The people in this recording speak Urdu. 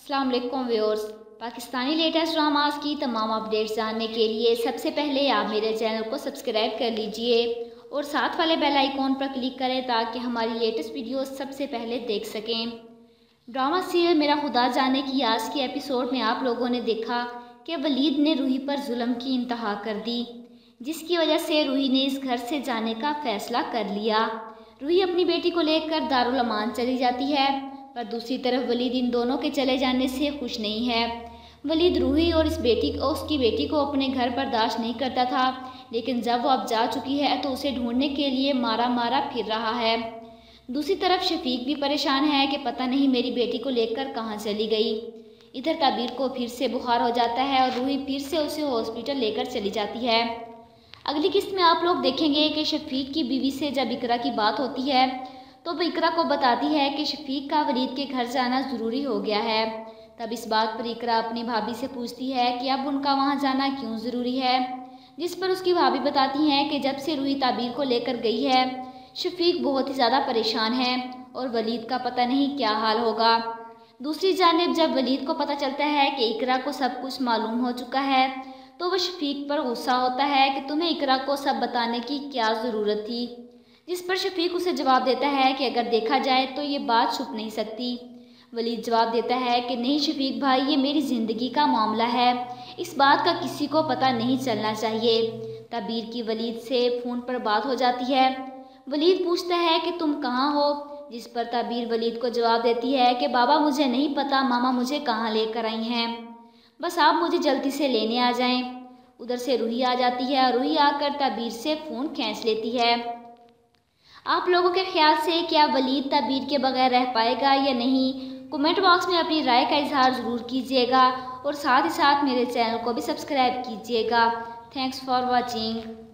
السلام علیکم ویورز، پاکستانی لیٹسٹ ڈراماز کی تمام اپڈیٹس جاننے کے لیے سب سے پہلے آپ میرے چینل کو سبسکرائب کر لیجئے اور ساتھ والے بیل آئیکن پر کلک کریں تاکہ ہماری لیٹسٹ ویڈیوز سب سے پہلے دیکھ سکیں۔ ڈرامہ سیریل میرا خدا جانے کی آج کی ایپیسوڈ میں آپ لوگوں نے دیکھا کہ ولید نے روحی پر ظلم کی انتہا کر دی، جس کی وجہ سے روحی نے اس گھر سے جانے کا فیصلہ کر لیا۔ روحی اپنی بیٹی کو لے کر دارالامان چلی جاتی ہے، پر دوسری طرف ولید ان دونوں کے چلے جانے سے خوش نہیں ہے۔ ولید روحی اور اس کی بیٹی کو اپنے گھر برداشت نہیں کرتا تھا، لیکن جب وہ اب جا چکی ہے تو اسے ڈھونڈنے کے لیے مارا پھر رہا ہے۔ دوسری طرف شفیق بھی پریشان ہے کہ پتہ نہیں میری بیٹی کو لے کر کہاں چلی گئی۔ ادھر تعبیر کو پھر سے بخار ہو جاتا ہے اور روحی پھر سے اسے ہاسپٹل لے کر چلی جاتی ہے۔ اگلی قسط میں آپ لوگ دیکھیں گے کہ شفیق کی بیوی سے جب اقرا کی بات ہوتی ہے تو وہ اقرا کو بتاتی ہے کہ شفیق کا ولید کے گھر جانا ضروری ہو گیا ہے۔ تب اس بات پر اقرا اپنی بھابھی سے پوچھتی ہے کہ اب ان کا وہاں جانا کیوں ضروری ہے، جس پر اس کی بھابھی بتاتی ہیں کہ جب سے روحی تعبیر کو لے کر گئی ہے شفیق بہت ہی زیادہ پریشان ہے اور ولید کا پتہ نہیں کیا حال ہوگا۔ دوسری جانب جب ولید کو پتہ چلتا ہے کہ اقرا کو سب کچھ معلوم ہو چکا ہے تو وہ شفیق پر غصہ ہوتا ہے کہ تمہیں اقرا کو سب بتانے کی کیا ضرورت تھی، جس پر شفیق اسے جواب دیتا ہے کہ اگر دیکھا جائے تو یہ بات چھپ نہیں سکتی۔ ولید جواب دیتا ہے کہ نہیں شفیق بھائی، یہ میری زندگی کا معاملہ ہے، اس بات کا کسی کو پتہ نہیں چلنا چاہیے۔ تعبیر کی ولید سے فون پر بات ہو جاتی ہے۔ ولید پوچھتا ہے کہ تم کہاں ہو، جس پر تعبیر ولید کو جواب دیتی ہے کہ بابا مجھے نہیں پتہ ماما مجھے کہاں لے کر آئی ہیں، بس آپ مجھے جلدی سے لینے آ جائیں۔ ادھر سے روحی آ جاتی ہے اور روحی آ کر تعبیر سے فون کھینچ لیتی ہے۔ آپ لوگوں کے خیال سے کیا ولید تعبیر کے بغیر رہ پائے گا یا نہیں؟ کمنٹ باکس میں اپنی رائے کا اظہار ضرور کیجیے گا اور ساتھ ہی ساتھ میرے چینل کو بھی سبسکرائب کیجیے گا۔ Thanks for watching.